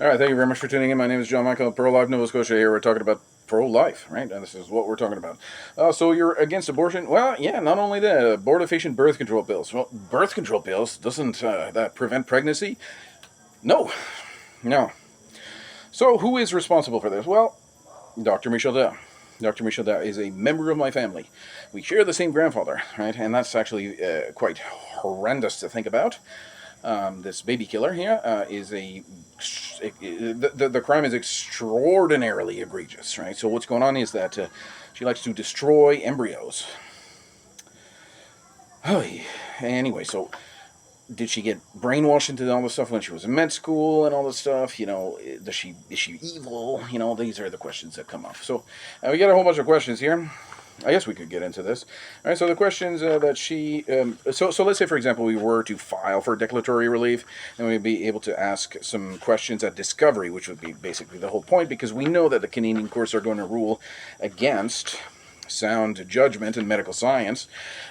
All right, thank you very much for tuning in. My name is John Michael, pro-life Nova Scotia. Here we're talking about pro-life, right? And this is what we're talking about. So you're against abortion? Well, yeah. Not only that, abortifacient birth control pills. Well, birth control pills doesn't that prevent pregnancy? No, no. So who is responsible for this? Well, Dr. Michel Dell. Dr. Michel Dell is a member of my family. We share the same grandfather, right? And that's actually quite horrendous to think about. This baby killer here is the crime is extraordinarily egregious, right? So what's going on is that she likes to destroy embryos. Oh, anyway, so did she get brainwashed into all this stuff when she was in med school and all this stuff? Is she evil? These are the questions that come up. So we got a whole bunch of questions here. I guess we could get into this. All right, so the questions that she... So let's say, for example, we were to file for declaratory relief, and we'd be able to ask some questions at discovery, which would be basically the whole point, because we know that the Canadian courts are going to rule against sound judgment in medical science.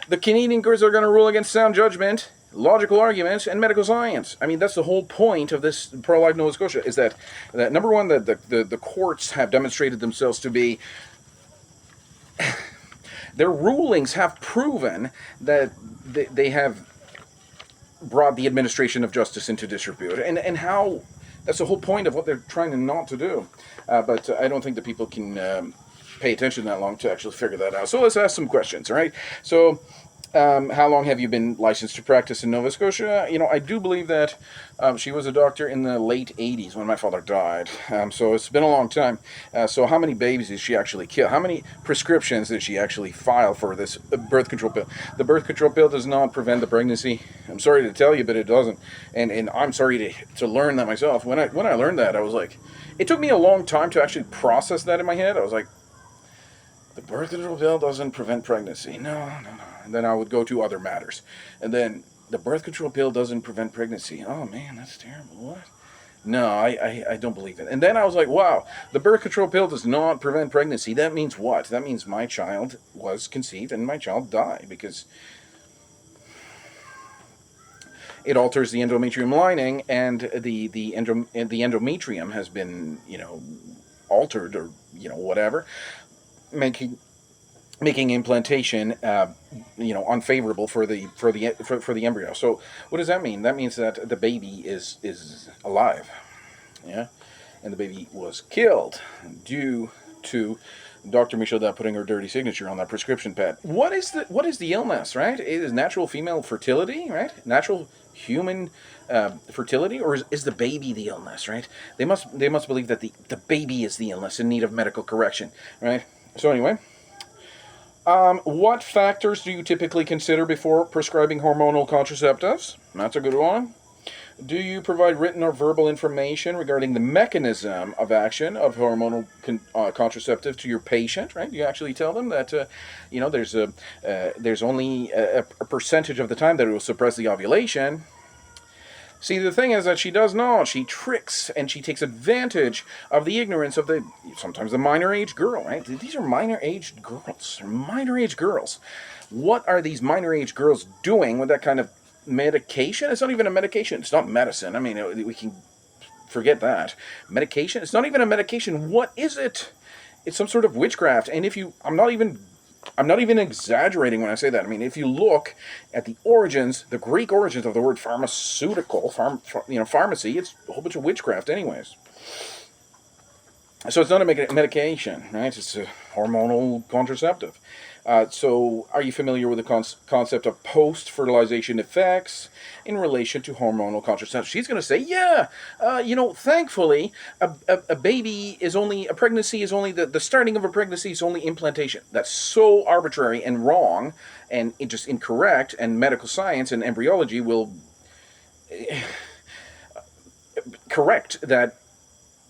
The Canadian courts are going to rule against sound judgment, logical arguments, and medical science. I mean, that's the whole point of this pro-life Nova Scotia, is that number one, that the courts have demonstrated themselves to be... Their rulings have proven that they have brought the administration of justice into disrepute, and how that's the whole point of what they're trying to not to do. But I don't think that people can pay attention that long to actually figure that out. So let's ask some questions, all right? So how long have you been licensed to practice in Nova Scotia? I do believe that she was a doctor in the late 80s when my father died. So it's been a long time. So how many babies did she actually kill? How many prescriptions did she actually file for this birth control pill? The birth control pill does not prevent the pregnancy. I'm sorry to tell you, but it doesn't. And I'm sorry to learn that myself. When I learned that, I was like, it took me a long time to actually process that in my head. I was like, the birth control pill doesn't prevent pregnancy. No. And then I would go to other matters. And then the birth control pill doesn't prevent pregnancy. Oh, man, that's terrible. What? No, I don't believe it. And then I was like, wow, the birth control pill does not prevent pregnancy. That means what? That means my child was conceived and my child died, because it alters the endometrium lining, and the endometrium has been, altered, or whatever, making implantation unfavorable for the embryo. So what does that mean? That means that the baby is alive, yeah, and the baby was killed due to Dr. Michel putting her dirty signature on that prescription pad. What is the illness, right? It is natural female fertility, right? Natural human fertility, or is the baby the illness, right? They must believe that the baby is the illness in need of medical correction, right? So anyway, what factors do you typically consider before prescribing hormonal contraceptives? That's a good one. Do you provide written or verbal information regarding the mechanism of action of hormonal contraceptive to your patient? Right? You actually tell them that there's only a percentage of the time that it will suppress the ovulation. See, the thing is that she does not. She tricks and she takes advantage of the ignorance of sometimes the minor-aged girl, right? These are minor-aged girls. They're minor-aged girls. What are these minor-aged girls doing with that kind of medication? It's not even a medication. It's not medicine. I mean, we can forget that. Medication? It's not even a medication. What is it? It's some sort of witchcraft. And I'm not even exaggerating when I say that. I mean, if you look at the Greek origins of the word pharmaceutical, pharmacy, it's a whole bunch of witchcraft anyways. So it's not a medication, right? It's a hormonal contraceptive. So are you familiar with the concept of post-fertilization effects in relation to hormonal contraception? She's going to say, yeah, thankfully, a pregnancy is only, the starting of a pregnancy is only implantation. That's so arbitrary and wrong and just incorrect, and medical science and embryology will correct that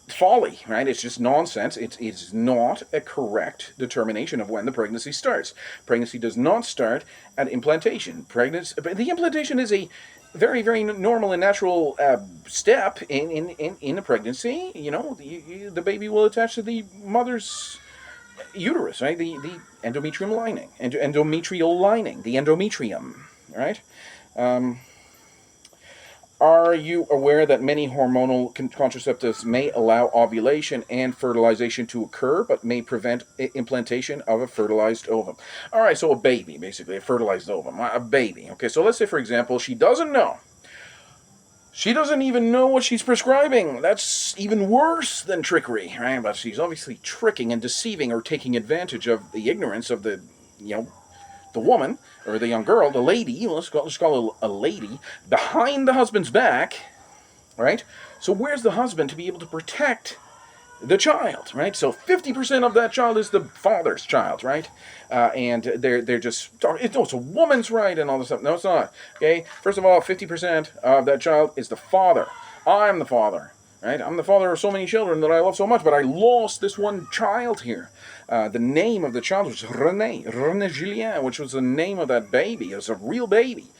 folly, right? It's just nonsense. It's not a correct determination of when the pregnancy starts. Pregnancy does not start at implantation. The implantation is a very, very normal and natural step in a pregnancy. The baby will attach to the mother's uterus, right? The endometrium lining, endometrial lining, the endometrium, right? Are you aware that many hormonal contraceptives may allow ovulation and fertilization to occur, but may prevent implantation of a fertilized ovum? All right, so a baby, basically, a fertilized ovum, a baby. Okay, so let's say, for example, she doesn't know. She doesn't even know what she's prescribing. That's even worse than trickery, right? But she's obviously tricking and deceiving or taking advantage of the ignorance of you know, the woman or the young girl, the lady. Let's call her a lady behind the husband's back, right? So where's the husband to be able to protect the child, right? So 50% of that child is the father's child, right? And they're just talking. It's a woman's right and all this stuff. No, it's not. Okay. First of all, 50% of that child is the father. I'm the father, right? I'm the father of so many children that I love so much, but I lost this one child here. The name of the child was René Julien, which was the name of that baby. It was a real baby.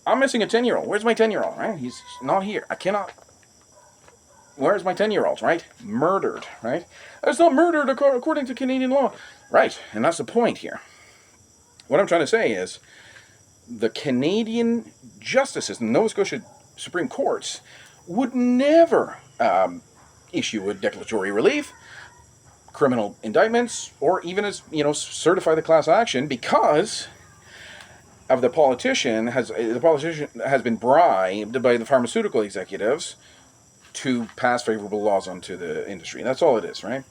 I'm missing a 10-year-old. Where's my 10-year-old, right? He's not here. I cannot. Where's my 10-year-old, right? Murdered, right? It's not murdered according to Canadian law. Right, and that's the point here. What I'm trying to say is the Canadian justices, the Nova Scotia Supreme Courts, would never issue a declaratory relief, criminal indictments, or even certify the class action because of the politician has been bribed by the pharmaceutical executives to pass favorable laws onto the industry. That's all it is, right?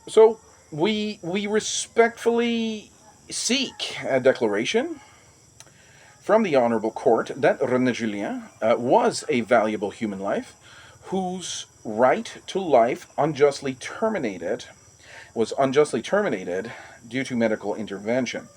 So we respectfully seek a declaration from the Honorable Court that René Julien was a valuable human life whose right to life was unjustly terminated due to medical intervention.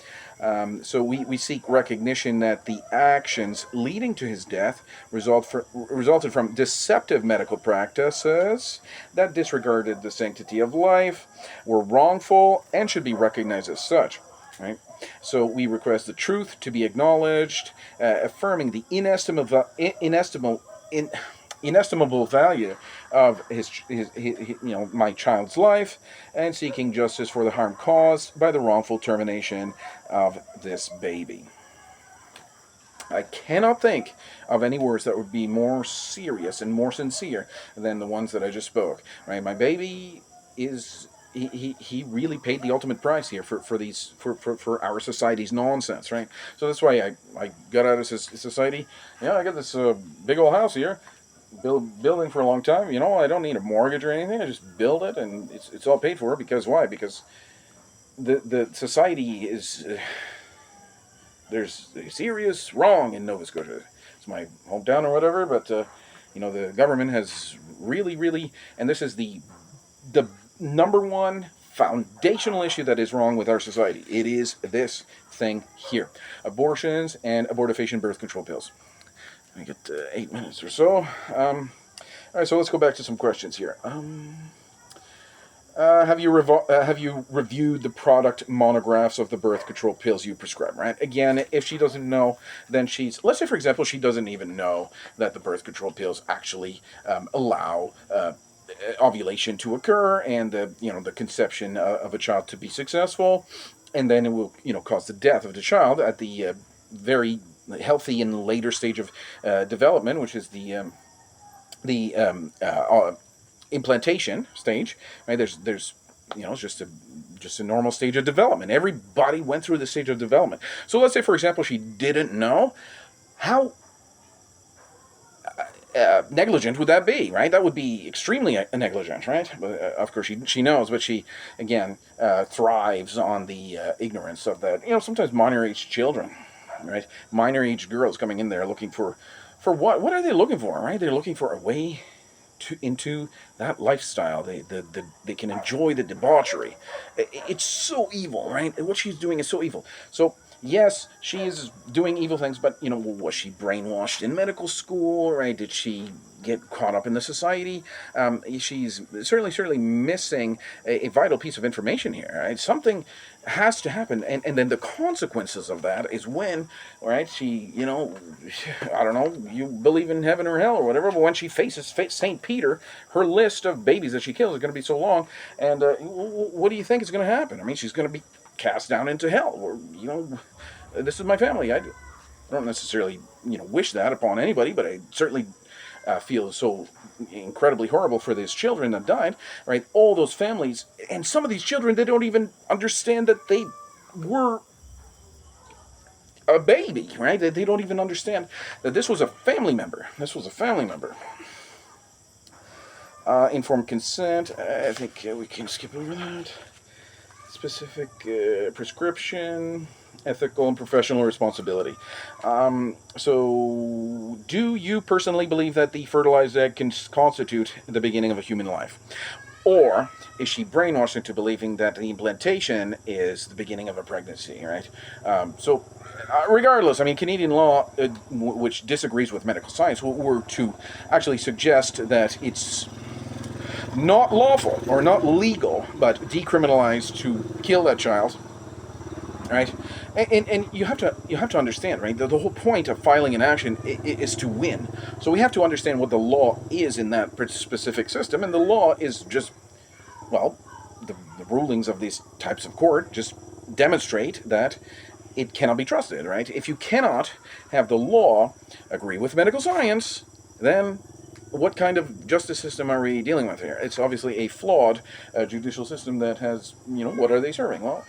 So we seek recognition that the actions leading to his death resulted from deceptive medical practices that disregarded the sanctity of life, were wrongful, and should be recognized as such. Right? So we request the truth to be acknowledged, affirming the inestimable value of his my child's life, and seeking justice for the harm caused by the wrongful termination of this baby. I cannot think of any words that would be more serious and more sincere than the ones that I just spoke. Right, my baby is. He really paid the ultimate price here for our society's nonsense, right? So that's why I got out of society. Yeah, I got this big old house here, building for a long time. I don't need a mortgage or anything. I just build it, and it's all paid for. Because why? Because the society is there's a serious wrong in Nova Scotia. It's my hometown or whatever, but the government has really, and this is the number one foundational issue that is wrong with our society. It is this thing here: abortions and abortifacient birth control pills. I get 8 minutes or so. All right, so let's go back to some questions here. Have you reviewed the product monographs of the birth control pills you prescribe? Right. Again, if she doesn't know, then let's say, for example, she doesn't even know that the birth control pills actually allow ovulation to occur and the conception of a child to be successful, and then it will cause the death of the child at the very healthy and later stage of development, which is the implantation stage. Right? There's it's just a normal stage of development. Everybody went through the stage of development. So let's say, for example, she didn't know. How negligent would that be, right? That would be extremely negligent, right? But, of course, she knows, but she, again, thrives on the ignorance of that. Sometimes minor-aged children, right? Minor-aged girls coming in there looking for what? What are they looking for, right? They're looking for a way into that lifestyle. They can enjoy the debauchery. It's so evil, right? What she's doing is so evil. So yes, she is doing evil things, but was she brainwashed in medical school, right? Did she get caught up in the society? She's certainly missing a vital piece of information here, right? Something has to happen, and then the consequences of that is when, right, she, I don't know, you believe in heaven or hell or whatever, but when she faces St. Peter, her list of babies that she kills is going to be so long, and what do you think is going to happen? I mean, she's going to be cast down into hell, or this is my family. I don't necessarily, wish that upon anybody, but I certainly feel so incredibly horrible for these children that died, right? All those families, and some of these children, they don't even understand that they were a baby, right? They don't even understand that this was a family member. This was a family member. Informed consent, I think we can skip over that. Specific prescription, ethical and professional responsibility. So, do you personally believe that the fertilized egg can constitute the beginning of a human life? Or is she brainwashed into believing that the implantation is the beginning of a pregnancy, right? Regardless, I mean, Canadian law, which disagrees with medical science, were to actually suggest that it's not lawful or not legal, but decriminalized to kill that child, right? And you have to understand, right? The whole point of filing an action is to win. So we have to understand what the law is in that specific system, and the law is just, well, the rulings of these types of court just demonstrate that it cannot be trusted, right? If you cannot have the law agree with medical science, then what kind of justice system are we dealing with here? It's obviously a flawed judicial system that has, what are they serving? Well,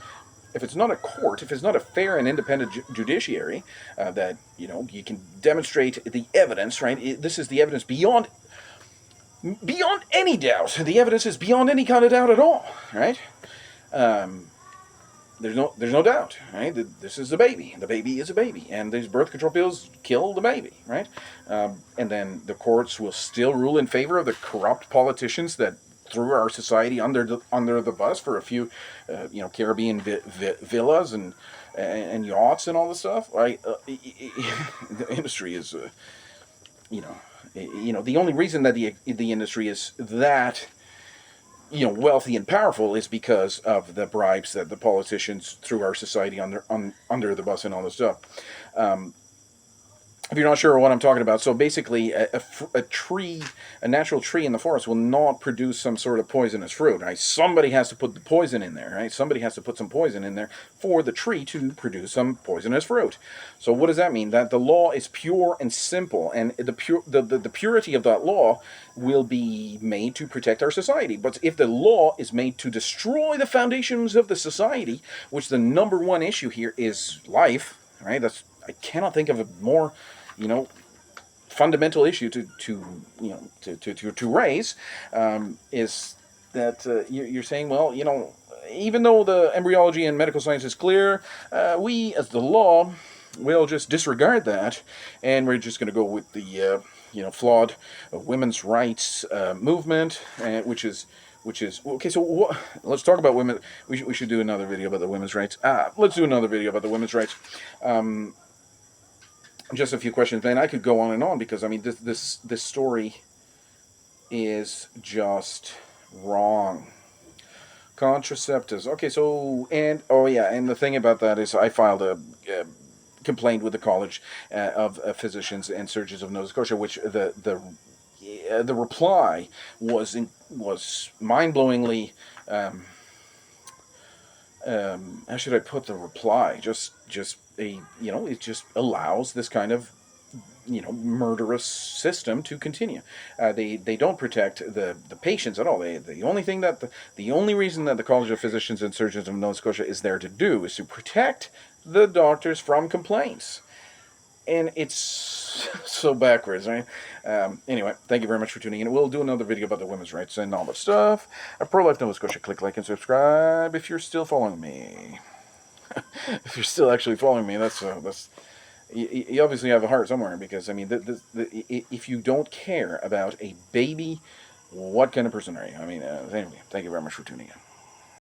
if it's not a court, if it's not a fair and independent judiciary, that, you can demonstrate the evidence, right? This is the evidence beyond any doubt. The evidence is beyond any kind of doubt at all, right? There's no doubt, right? This is a baby. The baby is a baby, and these birth control pills kill the baby, right? And then the courts will still rule in favor of the corrupt politicians that threw our society under the bus for a few, Caribbean villas and yachts and all this stuff, right? The industry is, the only reason that the industry is that wealthy and powerful is because of the bribes that the politicians threw our society under the bus and all this stuff. If you're not sure what I'm talking about, so basically a tree, a natural tree in the forest will not produce some sort of poisonous fruit, right? Somebody has to put the poison in there, right? Somebody has to put some poison in there for the tree to produce some poisonous fruit. So what does that mean? That the law is pure and simple, and the purity of that law will be made to protect our society. But if the law is made to destroy the foundations of the society, which the number one issue here is life, right? I cannot think of a more fundamental issue to raise, is that you're saying, well, even though the embryology and medical science is clear, we as the law will just disregard that, and we're just going to go with the flawed women's rights movement, which is okay. So let's talk about women. We should do another video about the women's rights. Let's do another video about the women's rights. Just a few questions, man. I could go on and on because this story is just wrong. Contraceptives. Okay, so and the thing about that is I filed a complaint with the College of Physicians and Surgeons of Nova Scotia, which the reply was mind-blowingly. How should I put the reply? Just it just allows this kind of murderous system to continue. They don't protect the patients at all. The only reason that the College of Physicians and Surgeons of Nova Scotia is there to do is to protect the doctors from complaints. And it's so backwards, right? Anyway, thank you very much for tuning in. We'll do another video about the women's rights and all that stuff. Pro-Life Nova Scotia, click like and subscribe if you're still following me. If you're still actually following me, that's you obviously have a heart somewhere, because if you don't care about a baby, what kind of person are you? Anyway, thank you very much for tuning in.